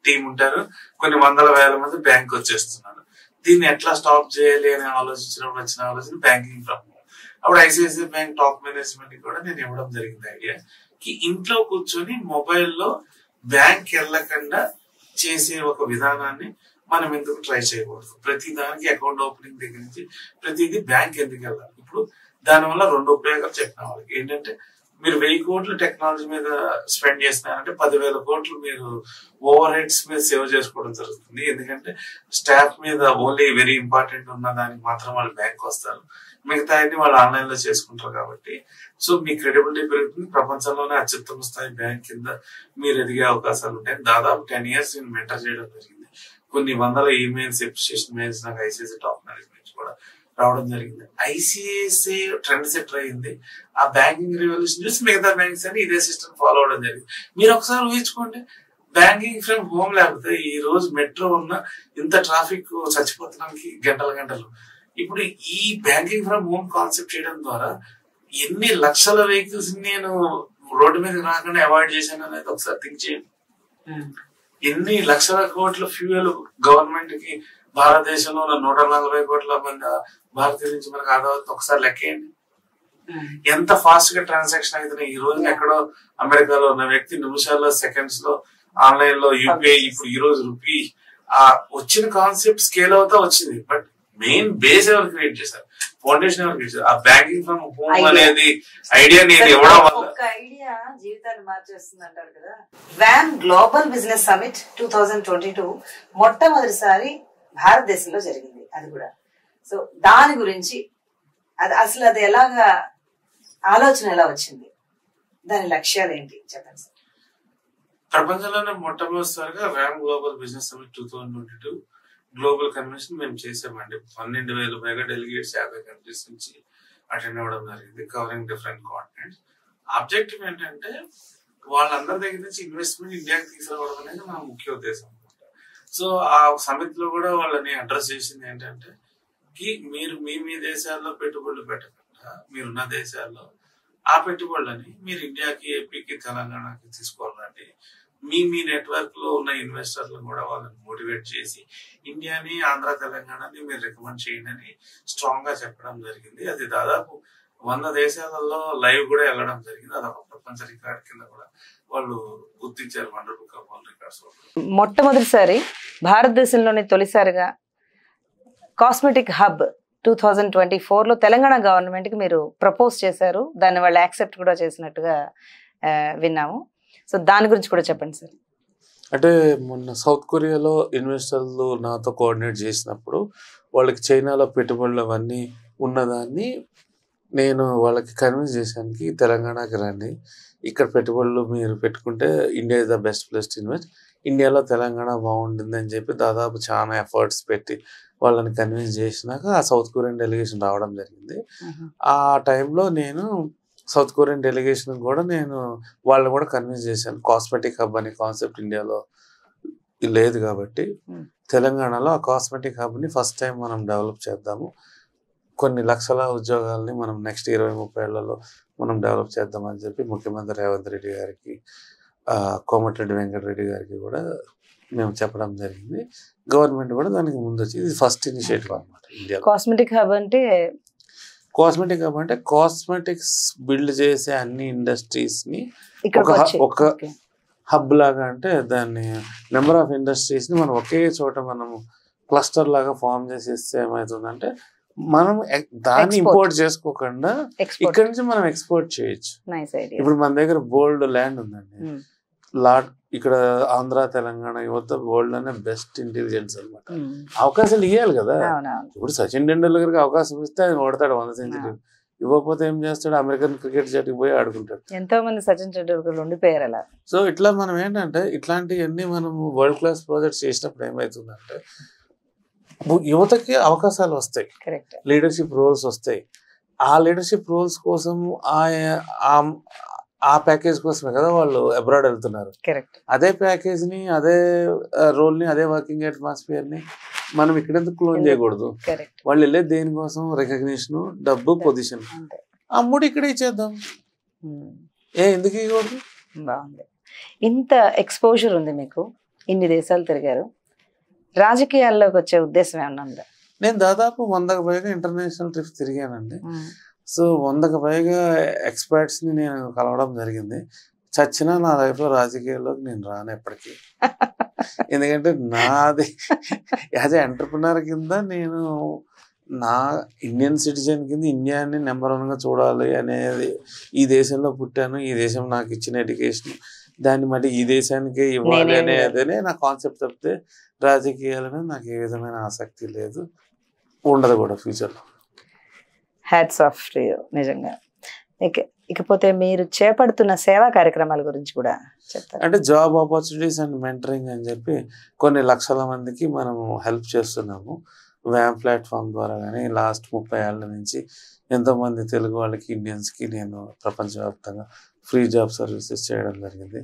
టీం ఉంటారు, కొన్ని వందల వేల మంది బ్యాంక్ వచ్చేస్తున్నారు. దీన్ని ఎట్లా స్టాప్ చేయాలి అని ఆలోచించినప్పుడు వచ్చిన ఆలోచన బ్యాంకింగ్ ఫ్రమ్ హోమ్. అప్పుడు ఐసిఐసిఐ బ్యాంక్ టాప్ మేనేజ్మెంట్ కూడా నేను ఇవ్వడం జరిగింది ఐడియా కి ఇంట్లో కూర్చొని మొబైల్లో బ్యాంక్ వెళ్ళకుండా చేసే ఒక విధానాన్ని మనం ఎందుకు ట్రై చేయకూడదు. ప్రతి దానికి అకౌంట్ ఓపెనింగ్ దగ్గర నుంచి ప్రతిదీ బ్యాంక్ ఎందుకు వెళ్ళాలి. ఇప్పుడు దానివల్ల 2 ఉపయోగాలు చెప్పిన వాళ్ళకి ఏంటంటే, మీరు 1000 కోట్లు టెక్నాలజీ మీద స్పెండ్ చేస్తున్నారంటే 10,000 కోట్లు మీరు ఓవర్ హెడ్స్ మీద సేవ్ చేసుకోవడం జరుగుతుంది. ఎందుకంటే స్టాఫ్ మీద ఓన్లీ వెరీ ఇంపార్టెంట్ ఉన్న దానికి మాత్రం వాళ్ళు బ్యాంక్ వస్తారు, మిగతా అన్ని వాళ్ళు ఆన్లైన్ లో చేసుకుంటారు. కాబట్టి సో మీ క్రెడిబిలిటీ పెరుగుతుంది, ప్రపంచంలోనే అత్యుత్తమ స్థాయి బ్యాంక్ కింద మీరు ఎదిగే అవకాశాలు ఉంటాయి. దాదాపు 10 years నేను మెంటర్ చేయడం జరిగింది. కొన్ని వందల ఈమెయిల్స్, అప్రిషియేషన్ మెయిల్స్ నాకు ఐసిఐసిఐ టాప్ మేనేజ్మెంట్ కూడా రావడం జరిగింది. ఐసిఐసిఐ ట్రెండ్ సెటర్ అయింది. ఆ బ్యాంకింగ్ రివల్యూషన్ చూసి మిగతా బ్యాంక్స్ అని ఇదే సిస్టమ్ ఫాలో అవడం జరిగింది. మీరు ఒకసారి ఊహించుకోండి, బ్యాంకింగ్ ఫ్రమ్ హోమ్ లేకపోతే ఈ రోజు మెట్రో ఉన్న ఇంత ట్రాఫిక్ చచ్చిపోతున్నానికి గంటలు. ఇప్పుడు ఈ బ్యాంకింగ్ ఫ్రమ్ హోమ్ కాన్సెప్ట్ చేయడం ద్వారా ఎన్ని లక్షల వెహికల్స్ నేను రోడ్డు మీద రాకుండా అవాయిడ్ చేశాను అనేది ఒకసారి థింక్ చేయండి. ఎన్ని లక్షల కోట్ల ఫ్యూయల్ గవర్నమెంట్ కి భారతదేశంలో ఉన్న 140 కోట్ల మంది భారతీయుల నుంచి మనకు ఆదా ఒకసారి లెక్కేయండి. ఎంత ఫాస్ట్ గా ట్రాన్సాక్షన్ అవుతున్నాయి. ఈ రోజు ఎక్కడో అమెరికాలో ఉన్న వ్యక్తి నిమిషాల్లో, సెకండ్స్ లో ఆన్లైన్ లో యూపీఐ, ఇప్పుడు ఈ రోజు రూపీ, ఆ వచ్చిన కాన్సెప్ట్ స్కేల్ అవుతా వచ్చింది. బట్ మెయిన్ బేస్ ఎవరు క్రియేట్ చేశారు? ఫౌండేషన్ ఎవరికి ఇచ్చారు? ఆ బ్యాంకింగ్ ఫ్రమ్ హోమ్ అనేది ఐడియా నేను ఇవ్వడం వల్ల ఒక ఐడియా జీవితాన్ని మార్చేస్తుంది అంటారు కదా. వ్యామ్ గ్లోబల్ బిజినెస్ సమిట్ 2022 మొట్టమొదటిసారి భారతదేశంలో జరిగింది. అది కూడా సో దాని గురించి అసలు అది ఎలాగా ఆలోచన ఎలా వచ్చింది, దాని లక్ష్యాలు ఏంటి చెప్పండి సార్. ప్రపంచంలోనే మొట్టమొదటిసారిగా వ్యామ్ global business summit 2022 global convention మేము చేసామండి. 12,000 పైగా డెలిగేట్స్ 50 కంట్రీస్ నుంచి అటెండ్ అవ్వడం జరిగింది, కవరింగ్ డిఫరెంట్ కాంటినెంట్స్. ఆబ్జెక్టివ్ ఏంటంటే వాళ్ళందరి దగ్గర నుంచి ఇన్వెస్ట్మెంట్ ఇండియాకి తీసుకురావడం అనేది మన ముఖ్య ఉద్దేశం అనమాట. సో ఆ సమిట్ లో కూడా వాళ్ళని అడ్రస్ చేసింది ఏంటంటే మీరు మీ దేశాల్లో పెట్టుబడులు పెట్టకుండా మీరున్న దేశాల్లో ఆ పెట్టుబడులని మీరు ఇండియాకి, ఏపీకి, తెలంగాణకి తీసుకోవాలండి. మీ నెట్వర్క్ లో ఉన్న ఇన్వెస్టర్లను కూడా వాళ్ళని మోటివేట్ చేసి ఇండియాని, ఆంధ్ర, తెలంగాణని మీరు రికమెండ్ చేయండి అని స్ట్రాంగ్ గా చెప్పడం జరిగింది. అది దాదాపు 100 దేశాలలో లైవ్ కూడా వెళ్ళడం జరిగింది. అదొక ప్రపంచ రికార్డ్ కింద కూడా వాళ్ళు గుర్తించారు wonder book of world records. మొట్టమొదటిసారి భారతదేశంలోని తొలిసారిగా కాస్మెటిక్ హబ్ 2024లో తెలంగాణ గవర్నమెంట్ కి మీరు ప్రపోజ్ చేశారు. దాన్ని వాళ్ళు యాక్సెప్ట్ కూడా చేసినట్టుగా విన్నాము. సో దాని గురించి కూడా చెప్పండి సార్. అంటే మొన్న సౌత్ కొరియాలో ఇన్వెస్టర్లు నాతో కోఆర్డినేట్ చేసినప్పుడు వాళ్ళకి చైనాలో పెట్టుబడులు అవన్నీ ఉన్నదాన్ని నేను వాళ్ళకి కన్విన్స్ చేశానికి తెలంగాణకి రండి, ఇక్కడ పెట్టుబడులు మీరు పెట్టుకుంటే India is the best place to invest, ఇండియాలో తెలంగాణ బాగుంటుంది అని చెప్పి దాదాపు చాలా ఎఫర్ట్స్ పెట్టి వాళ్ళని కన్విన్స్ చేసినాక ఆ సౌత్ కొరియన్ డెలిగేషన్ రావడం జరిగింది. ఆ టైంలో నేను సౌత్ కొరియన్ డెలిగేషన్ కూడా నేను వాళ్ళని కూడా కన్విన్స్ చేశాను. కాస్మెటిక్ హబ్ అనే కాన్సెప్ట్ ఇండియాలో లేదు కాబట్టి తెలంగాణలో ఆ కాస్మెటిక్ హబ్ని ఫస్ట్ టైం మనం డెవలప్ చేద్దాము, కొన్ని లక్షల ఉద్యోగాల్ని మనం నెక్స్ట్ 20-30 ఏళ్లలో మనం డెవలప్ చేద్దామని చెప్పి ముఖ్యమంత్రి రేవంత్ రెడ్డి గారికి, కోమటిరెడ్డి వెంకటరెడ్డి గారికి కూడా మేము చెప్పడం జరిగింది. గవర్నమెంట్ కూడా దానికి ముందు వచ్చి ఇది ఫస్ట్ ఇనిషియేటివ్ అనమాట ఇండియా. కాస్మెటిక్ హబ్ అంటే కాస్మెటిక్స్ బిల్డ్ చేసే అన్ని ఇండస్ట్రీస్ ని ఒక హబ్ లాగా, అంటే దాన్ని నెంబర్ ఆఫ్ ఇండస్ట్రీస్ ని మనం ఒకే చోట మనము క్లస్టర్ లాగా ఫామ్ చేసి ఇస్తే ఏమవుతుందంటే మనం దాన్ని ఇంపోర్ట్ చేసుకోకుండా ఇక్కడ నుంచి మనం ఎక్స్పోర్ట్ చేయొచ్చు. ఇప్పుడు మన దగ్గర బోల్డ్ ల్యాండ్ ఉందండి, ఇక్కడ ఆంధ్ర, తెలంగాణ యువత వరల్డ్ అనే బెస్ట్ ఇంటెలిజెన్స్ అనమాట. అవకాశాలు ఇవ్వాలి కదా. ఇప్పుడు సచిన్ టెండూల్కర్కి అవకాశం ఇస్తే ఆయన ఓడతాడు 100 సెంచరీ, ఇవ్వకపోతే ఏం చేస్తాడు, అమెరికన్ క్రికెట్ జట్టుకి పోయి ఆడుకుంటాడు. ఎంతో మంది సచిన్ టెండూల్కర్ ఉండిపోయారు అలా. సో ఇట్లా మనం ఏంటంటే ఇట్లాంటివన్నీ మనం వరల్డ్ క్లాస్ ప్రాజెక్ట్స్ చేసినప్పుడు ఏమవుతుందంటే యువతకి అవకాశాలు వస్తాయి, లీడర్షిప్ రోల్స్ వస్తాయి. ఆ లీడర్షిప్ రోల్స్ కోసం ఆ ప్యాకేజ్ కోసమే కదా వాళ్ళు అబ్రాడ్ వెళ్తున్నారు. అదే ప్యాకేజ్ ని, అదే రోల్ ని, అదే వర్కింగ్ అట్మాస్ఫియర్ ని మనం ఇక్కడెందుకు క్లోన్ చేయకూడదు? వాళ్ళు వెళ్ళేది దేనికోసం? రికగ్నిషన్, డబ్బు, పొజిషన్. అమ్ముడు ఇక్కడే ఇచ్చేద్దాం, ఎందుకు ఇవ్వకూడదు? బాగుంది. ఇంత ఎక్స్పోజర్ ఉంది మీకు, ఇన్ని దేశాలు తిరిగారు, రాజకీయాల్లోకి వచ్చే ఉద్దేశం ఏమన్నా ఉందా? నేను దాదాపు 100కు పైగా ఇంటర్నేషనల్ ట్రిప్స్ తిరిగానండి. సో 100కు పైగా ఎక్స్పర్ట్స్ ని నేను కలవడం జరిగింది. చచ్చినా నా లైఫ్ లో రాజకీయాల్లోకి నేను రాను ఎప్పటికీ. ఎందుకంటే నాది యాజ్ ఎ ఎంటర్ప్రినర్ కింద నేను నా ఇండియన్ సిటిజన్ కింద ఇండియాని నెంబర్ 1గా చూడాలి అనేది, ఈ దేశంలో పుట్టాను, ఈ దేశం నాకు ఇచ్చిన ఎడ్యుకేషన్, దాన్ని మళ్ళీ ఈ దేశానికే ఇవ్వాలి అనేదే నా కాన్సెప్ట్ తప్పితే రాజకీయాలని నాకు ఏ విధమైన ఆసక్తి లేదు, ఉండదు కూడా ఫ్యూచర్లో. హ్యాట్స్ ఆఫ్ టు యు నిజంగా. ఇకపోతే మీరు చేపడుతున్న సేవా కార్యక్రమాల గురించి కూడా చెప్తారు. అంటే జాబ్ ఆపర్చునిటీస్ అండ్ మెంటరింగ్ అని చెప్పి కొన్ని లక్షల మందికి మనము హెల్ప్ చేస్తున్నాము వ్యామ్ ప్లాట్ఫామ్ ద్వారా. కానీ లాస్ట్ 30 ఏళ్ల నుంచి ఎంతోమంది తెలుగు వాళ్ళకి, ఇండియన్స్కి నేను ప్రపంచవ్యాప్తంగా ఫ్రీ జాబ్ సర్వీసెస్ చేయడం జరిగింది.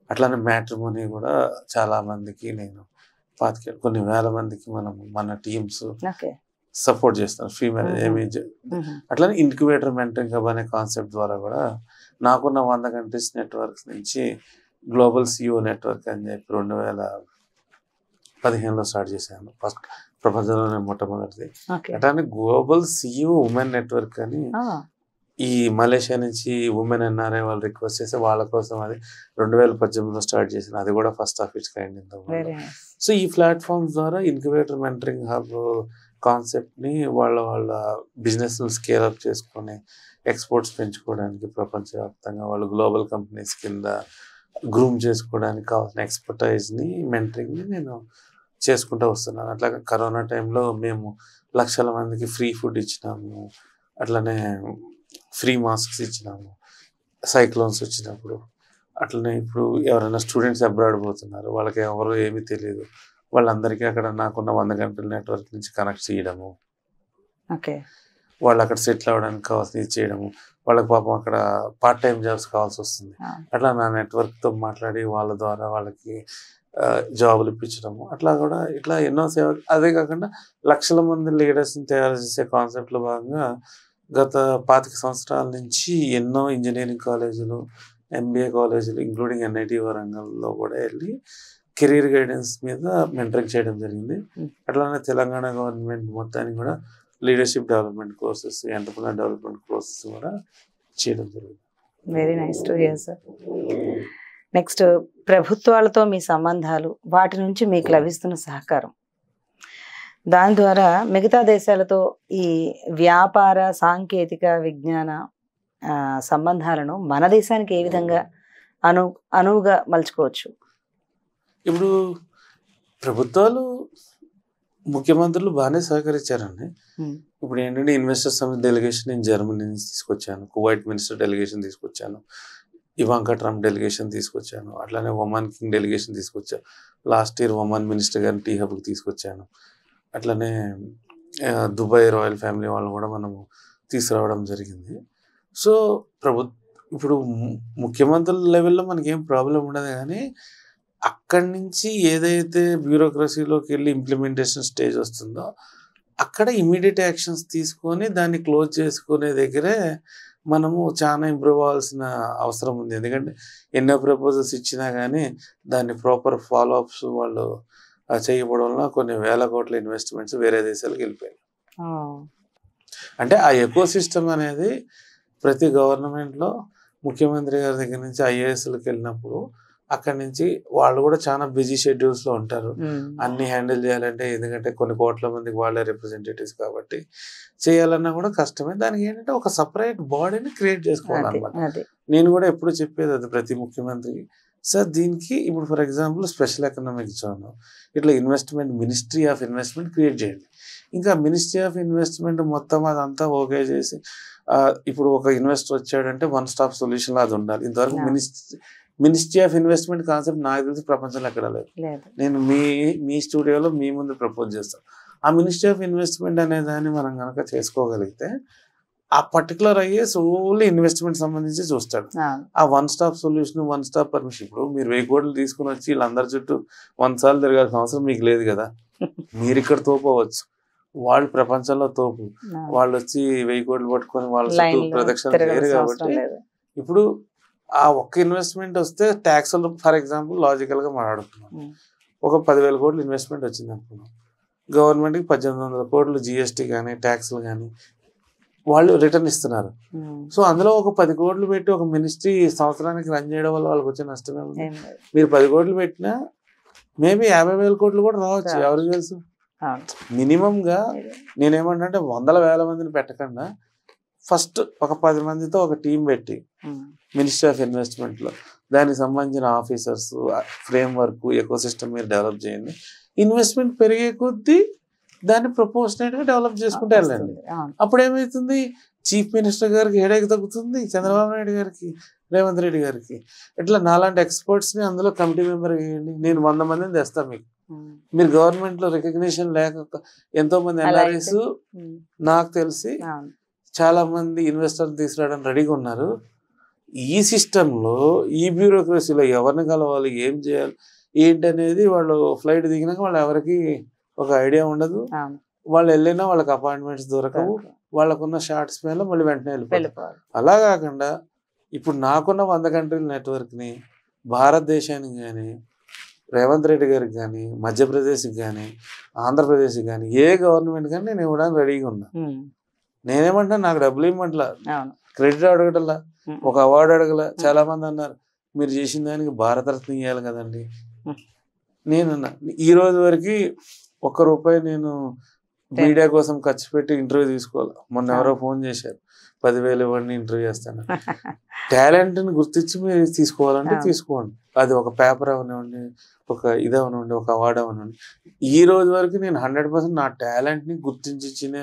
అట్లానే మ్యాట్రిమోనీ కూడా చాలా మందికి నేను కొన్ని వేల మందికి మన టీమ్స్ సపోర్ట్ చేస్తాను, ఫ్రీ మ్యారేజ్. అట్లానే ఇంక్యుబేటర్ మెంటరింగ్ హబ్ అనే కాన్సెప్ట్ ద్వారా కూడా నాకున్న 100 కంట్రీస్ నెట్వర్క్స్ నుంచి గ్లోబల్ సిఇఓ నెట్వర్క్ అని చెప్పి 2015లో స్టార్ట్ చేశాను. ఫస్ట్ ప్రపంచంలోనే మొట్టమొదటిది. అట్లానే గ్లోబల్ సిఇఓ ఉమెన్ నెట్వర్క్ అని ఈ మలేషియా నుంచి ఉమెన్ ఎన్ఆర్ఐ వాళ్ళు రిక్వెస్ట్ చేస్తే వాళ్ళ కోసం అది 2018లో స్టార్ట్ చేసిన, అది కూడా first of it's kind. So ఈ ప్లాట్ఫామ్స్ ద్వారా ఇంక్యుబేటర్ మెంటరింగ్ హబ్ కాన్సెప్ట్ని వాళ్ళ బిజినెస్ స్కేల్ అప్ చేసుకొని ఎక్స్పోర్ట్స్ పెంచుకోవడానికి ప్రపంచవ్యాప్తంగా వాళ్ళు గ్లోబల్ కంపెనీస్ కింద గ్రూమ్ చేసుకోవడానికి కావాల్సిన ఎక్స్పర్టైజ్ని మెంటరింగ్ని నేను చేసుకుంటూ వస్తున్నాను. అట్లా కరోనా టైంలో మేము లక్షల మందికి ఫ్రీ ఫుడ్ ఇచ్చినాము, అట్లనే ఫ్రీ మాస్క్స్ ఇచ్చినాము సైక్లోన్స్ వచ్చినప్పుడు. అట్లనే ఇప్పుడు ఎవరైనా స్టూడెంట్స్ అబ్రాడ్ పోతున్నారు, వాళ్ళకి ఎవరు ఏమీ తెలియదు, వాళ్ళందరికీ అక్కడ నాకున్న 100 గంటల నెట్వర్క్ నుంచి కనెక్ట్ చేయడము, ఓకే, వాళ్ళు అక్కడ సెటిల్ అవ్వడానికి కావాల్సింది చేయడము, వాళ్ళకి పాపం అక్కడ పార్ట్ టైం జాబ్స్ కావాల్సి వస్తుంది, అట్లా నా నెట్వర్క్తో మాట్లాడి వాళ్ళ ద్వారా వాళ్ళకి జాబులు ఇప్పించడము, అట్లా కూడా ఇట్లా ఎన్నో సేవ. అదే కాకుండా లక్షల మంది లీడర్స్ని తయారు చేసే కాన్సెప్ట్లో భాగంగా గత 25 సంవత్సరాల నుంచి ఎన్నో ఇంజనీరింగ్ కాలేజీలు, MBA కాలేజీలు ఇంక్లూడింగ్ NIT వరంగల్లో కూడా వెళ్ళి కెరీర్ గైడెన్స్ మీద మెంటరింగ్ చేయడం జరిగింది. అట్లానే తెలంగాణ గవర్నమెంట్ మొత్తానికి కూడా leadership development courses, entrepreneur development courses కూడా చేయడం జరిగింది. Very nice to hear sir. Next, ప్రభుత్వాలతో మీ సంబంధాలు, వాటి నుంచి మీకు లభిస్తున్న సహకారం, దాని ద్వారా మిగతా దేశాలతో ఈ వ్యాపార సాంకేతిక విజ్ఞాన సంబంధాలను మన దేశానికి ఏ విధంగా అనువుగా మలుచుకోవచ్చు? ఇప్పుడు ప్రభుత్వాలు, ముఖ్యమంత్రులు బాగానే సహకరించారండి. ఇప్పుడు ఏంటంటే ఇన్వెస్టర్ సమిట్ డెలిగేషన్ నేను జర్మనీ నుంచి తీసుకొచ్చాను, కువైట్ మినిస్టర్ డెలిగేషన్ తీసుకొచ్చాను, ఇవాంకా ట్రంప్ డెలిగేషన్ తీసుకొచ్చాను, అట్లానే ఒమాన్ కింగ్ డెలిగేషన్ తీసుకొచ్చాను, లాస్ట్ ఇయర్ ఒమాన్ మినిస్టర్ గారిని టీ హబ్కి తీసుకొచ్చాను, అట్లనే దుబాయ్ రాయల్ ఫ్యామిలీ వాళ్ళు కూడా మనము తీసుకురావడం జరిగింది. సో ఇప్పుడు ముఖ్యమంత్రుల లెవెల్లో మనకేం ప్రాబ్లం ఉండదు, కానీ అక్కడి నుంచి ఏదైతే బ్యూరోక్రసీలోకి వెళ్ళి ఇంప్లిమెంటేషన్ స్టేజ్ వస్తుందో అక్కడ ఇమీడియట్ యాక్షన్స్ తీసుకొని దాన్ని క్లోజ్ చేసుకునే దగ్గరే మనము చాలా ఇంప్రూవ్ అవ్వాల్సిన అవసరం ఉంది. ఎందుకంటే ఎన్నో ప్రపోజల్స్ ఇచ్చినా కానీ దాన్ని ప్రాపర్ ఫాలోఅప్స్ వాళ్ళు చేయకపోవడం వల్ల కొన్ని వేల కోట్ల ఇన్వెస్ట్మెంట్స్ వేరే దేశాలకు వెళ్ళిపోయాయి. అంటే ఆ ఎకో సిస్టమ్ అనేది ప్రతి గవర్నమెంట్లో ముఖ్యమంత్రి గారి దగ్గర నుంచి IASలకు వెళ్ళినప్పుడు అక్కడి నుంచి వాళ్ళు కూడా చాలా బిజీ షెడ్యూల్స్లో ఉంటారు, అన్ని హ్యాండిల్ చేయాలంటే. ఎందుకంటే కొన్ని కోట్ల మందికి వాళ్ళే రిప్రజెంటేటివ్స్ కాబట్టి చేయాలన్నా కూడా కష్టమే. దానికి ఏంటంటే ఒక సపరేట్ బాడీని క్రియేట్ చేసుకోవాలన్నమాట. నేను కూడా ఎప్పుడు చెప్పేది అది ప్రతి ముఖ్యమంత్రికి, సార్ దీనికి ఇప్పుడు for example special economic zone, ఇట్లా investment ministry of investment create చేయండి. ఇంకా మినిస్ట్రీ ఆఫ్ ఇన్వెస్ట్మెంట్ మొత్తం అదంతా ఓకే చేసి ఇప్పుడు ఒక ఇన్వెస్టర్ వచ్చాడంటే వన్ స్టాప్ సొల్యూషన్ అది ఉండాలి. ఇంతవరకు మినిస్ట్రీ ఆఫ్ ఇన్వెస్ట్మెంట్ కాన్సెప్ట్ నాకు తెలిసి ప్రపంచంలో ఎక్కడ లేదు. నేను మీ స్టూడియోలో మీ ముందు ప్రపోజ్ చేస్తాను. ఆ మినిస్ట్రీ ఆఫ్ ఇన్వెస్ట్మెంట్ అనే దాన్ని మనం కనుక చేసుకోగలిగితే ఆ పర్టికులర్ IAS ఓన్లీ ఇన్వెస్ట్మెంట్ సంబంధించి చూస్తాడు. ఆ one stop solution, one stop permission. ఇప్పుడు మీరు 1000 కోట్లు తీసుకుని వచ్చి వీళ్ళందరి చుట్టూ 100 సార్లు తిరగాల్సిన అవసరం మీకు లేదు కదా. మీరు ఇక్కడ తోపవచ్చు, వాళ్ళు ప్రపంచంలో తోపు, వాళ్ళు వచ్చి 1000 కోట్లు పట్టుకొని వాళ్ళ చుట్టూ ప్రదక్షిణ చేయరు. కాబట్టి ఇప్పుడు ఆ ఒక్క ఇన్వెస్ట్మెంట్ వస్తే ట్యాక్స్ ఫర్ ఎగ్జాంపుల్ లాజికల్గా మాట్లాడుతున్నాం, ఒక 10,000 కోట్లు ఇన్వెస్ట్మెంట్ వచ్చింది అనుకున్నాం, గవర్నమెంట్కి 1800 కోట్లు GST కానీ ట్యాక్స్లు కానీ వాళ్ళు రిటర్న్ ఇస్తున్నారు. సో అందులో ఒక 10 కోట్లు పెట్టి ఒక మినిస్ట్రీ సంవత్సరానికి రన్ చేయడం వల్ల వాళ్ళకి వచ్చే నష్టమే ఉంది. మీరు 10 కోట్లు పెట్టినా మేబీ 50,000 కోట్లు కూడా రావచ్చు, ఎవరికి తెలుసు. మినిమంగా నేనేమంటే 100,000 మందిని పెట్టకుండా ఫస్ట్ ఒక 10 మందితో ఒక టీం పెట్టి మినిస్ట్రీ ఆఫ్ ఇన్వెస్ట్మెంట్లో దానికి సంబంధించిన ఆఫీసర్స్, ఫ్రేమ్ వర్క్, ఎకోసిస్టమ్ మీరు డెవలప్ చేయండి. ఇన్వెస్ట్మెంట్ పెరిగే కొద్దీ దాన్ని ప్రపోర్షనేట్గా డెవలప్ చేసుకుంటూ వెళ్ళండి. అప్పుడు ఏమవుతుంది, చీఫ్ మినిస్టర్ గారికి హెడేక్ తగ్గుతుంది, చంద్రబాబు నాయుడు గారికి, రేవంత్ రెడ్డి గారికి. ఇట్లా నాలాంటి ఎక్స్పర్ట్స్ని అందులో కమిటీ మెంబర్ చేయండి. నేను 100 మందిని తెస్తాను మీకు. మీరు గవర్నమెంట్లో రికగ్నిషన్ లేక ఎంతో మంది NRIs నాకు తెలిసి చాలా మంది ఇన్వెస్టర్లు తీసుకురావడానికి రెడీగా ఉన్నారు. ఈ సిస్టంలో ఈ బ్యూరోక్రసీలో ఎవరిని కలవాలి, ఏం చేయాలి ఏంటనేది వాళ్ళు ఫ్లైట్ దిగినాక వాళ్ళు ఎవరికి ఒక ఐడియా ఉండదు. వాళ్ళు వెళ్ళినా వాళ్ళకి అపాయింట్మెంట్స్ దొరకవు, వాళ్ళకున్న షార్ట్ స్పేన్లో మళ్ళీ వెంటనే వెళ్ళిపోవాలి. అలా కాకుండా ఇప్పుడు నాకున్న 100 కంట్రీల నెట్వర్క్ని భారతదేశానికి కానీ, రేవంత్ రెడ్డి గారికి కానీ, మధ్యప్రదేశ్కి కానీ, ఆంధ్రప్రదేశ్కి కానీ, ఏ గవర్నమెంట్ కానీ నేను ఇవ్వడానికి రెడీగా ఉన్నా. నేనేమంటా, నాకు డబ్బులు ఇవ్వమంటలా, క్రెడిట్ అడగటల్లా, ఒక అవార్డు అడగల. చాలా మంది అన్నారు మీరు చేసిన దానికి భారతరత్న ఇవ్వాలి కదండి. నేనన్నా ఈ రోజు వరకు ₹1 నేను మీడియా కోసం ఖర్చు పెట్టి ఇంటర్వ్యూ తీసుకోవాలి. మొన్న ఎవరో ఫోన్ చేశారు, 10,000 ఇవ్వండి ఇంటర్వ్యూ చేస్తాను. టాలెంట్ని గుర్తించి మీరు తీసుకోవాలంటే తీసుకోండి. అది ఒక పేపర్ అవనివ్వండి, ఒక ఇదవనివ్వండి, ఒక అవార్డు అవనివ్వండి. ఈ రోజు వరకు నేను 100% నా టాలెంట్ని గుర్తించి ఇచ్చిన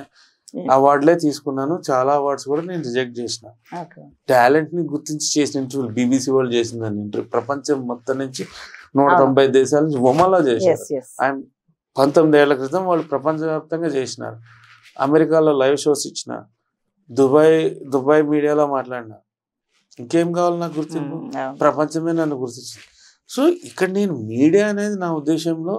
అవార్డులే తీసుకున్నాను. చాలా అవార్డ్స్ కూడా నేను రిజెక్ట్ చేసిన. టాలెంట్ని గుర్తించి చేసిన ఇంటర్వ్యూలు BBC వాళ్ళు చేసిందని ఇంటర్వ్యూ ప్రపంచం మొత్తం నుంచి 190 దేశాల నుంచి ఒమలా చేశారు. ఆయన 19 ఏళ్ల క్రితం వాళ్ళు ప్రపంచవ్యాప్తంగా చేసినారు. అమెరికాలో లైవ్ షోస్ ఇచ్చిన, దుబాయ్ మీడియాలో మాట్లాడినా. ఇంకేం కావాలి నాకు గుర్తింపు? ప్రపంచమే నన్ను గుర్తించింది. సో ఇక్కడ నేను మీడియా అనేది నా ఉద్దేశంలో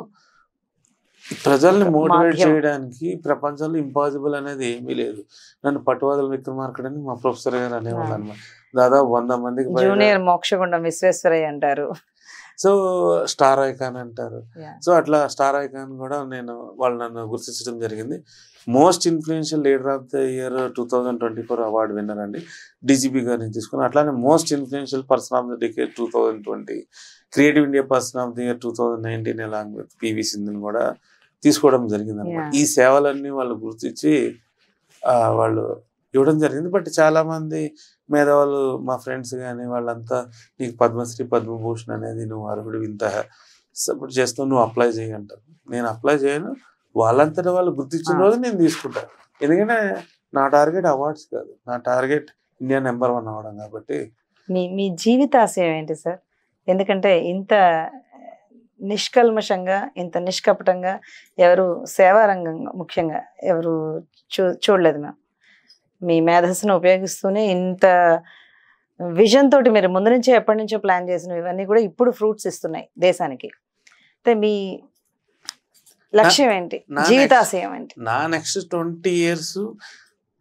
ప్రజల్ని మోటివేట్ చేయడానికి ప్రపంచంలో ఇంపాసిబుల్ అనేది ఏమీ లేదు. నన్ను పట్టువాదల విక్రమార్కుడు అని మా ప్రొఫెసర్ గారు అనేవాళ్ళు అన్నమాట. దాదాపు 100 మందికి జూనియర్ మోక్షగుండం విశ్వేశ్వరయ్య అంటారు. సో స్టార్ ఐకాన్ అంటారు. సో అట్లా స్టార్ ఐకాన్ కూడా వాళ్ళు నన్ను గుర్తించడం జరిగింది. Most influential leader of the year 2024 award winner అండి, DGP గారిని తీసుకుని. అట్లానే most influential person of the decade 2020, creative India person of the year 2019 along with PV సింధుని కూడా తీసుకోవడం జరిగింది అనమాట. ఈ సేవలన్నీ వాళ్ళు గుర్తించి వాళ్ళు ఇవ్వడం జరిగింది. బట్ చాలా మంది మేధావులు, మా ఫ్రెండ్స్ కానీ వాళ్ళంతా, నీకు పద్మశ్రీ పద్మభూషణ్ అనేది నువ్వు అర్హుడు, ఇంత సపోర్ట్ చేస్తావు, నువ్వు అప్లై చేయంటారు. నేను అప్లై చేయను. వాళ్ళంతటా వాళ్ళు గుర్తించిన రోజు నేను తీసుకుంటాను. ఎందుకంటే నా టార్గెట్ అవార్డ్స్ కాదు, నా టార్గెట్ ఇండియా నెంబర్ 1 అవ్వడం. కాబట్టి మీ జీవితాశయం ఏంటి సార్? ఎందుకంటే ఇంత నిష్కల్మషంగా, ఇంత నిష్కపటంగా ఎవరు సేవారంగంగా ముఖ్యంగా ఎవరు చూడలేదు మేము. మీ మేధస్సును ఉపయోగిస్తూనే ఇంత విజన్ తోటి మీరు ముందు నుంచే ఎప్పటి నుంచో ప్లాన్ చేసినవి ఇవన్నీ కూడా ఇప్పుడు ఫ్రూట్స్ ఇస్తున్నాయి దేశానికి. అంటే మీ లక్ష్యం ఏంటి, జీవితాశయం ఏంటి? నా నెక్స్ట్ 20 years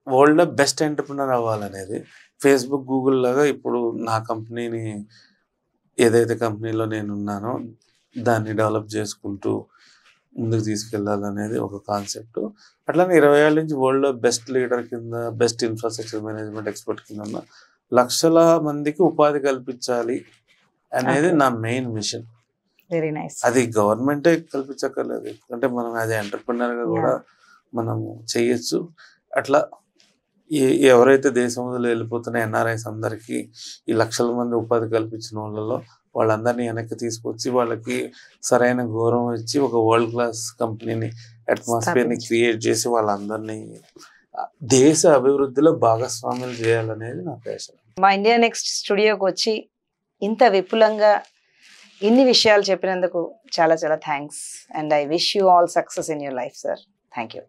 వరల్డ్ లో బెస్ట్ ఎంటర్ప్రినర్ అవ్వాలనేది. ఫేస్బుక్, గూగుల్ లాగా ఇప్పుడు నా కంపెనీని, ఏదైతే కంపెనీలో నేను ఉన్నానో దాన్ని డెవలప్ చేసుకుంటూ ముందుకు తీసుకెళ్ళాలనేది ఒక కాన్సెప్ట్. అట్లానే 20 ఏళ్ళ నుంచి వరల్డ్లో బెస్ట్ లీడర్ కింద, బెస్ట్ ఇన్ఫ్రాస్ట్రక్చర్ మేనేజ్మెంట్ ఎక్స్పర్ట్ కింద ఉన్న లక్షల మందికి ఉపాధి కల్పించాలి అనేది నా మెయిన్ మిషన్. Very nice. అది గవర్నమెంటే కల్పించక్కర్లేదు, అంటే మనం యాజ్ ఎంటర్ప్రినర్గా కూడా మనం చేయొచ్చు. అట్లా ఎవరైతే దేశం వదిలి వెళ్ళిపోతున్న NRIs అందరికీ ఈ లక్షల మంది ఉపాధి కల్పించిన వాళ్ళందరినీ వెనక్కి తీసుకొచ్చి వాళ్ళకి సరైన గౌరవం ఇచ్చి ఒక వరల్డ్ క్లాస్ కంపెనీని, అట్మాస్ఫియర్ని క్రియేట్ చేసి వాళ్ళందరినీ దేశ అభివృద్ధిలో భాగస్వాములు చేయాలనేది నా ప్యాషన్. మా ఇండియా నెక్స్ట్ స్టూడియోకి వచ్చి ఇంత విపులంగా ఇన్ని విషయాలు చెప్పినందుకు చాలా చాలా thanks. And I wish you all success in your life sir. Thank you.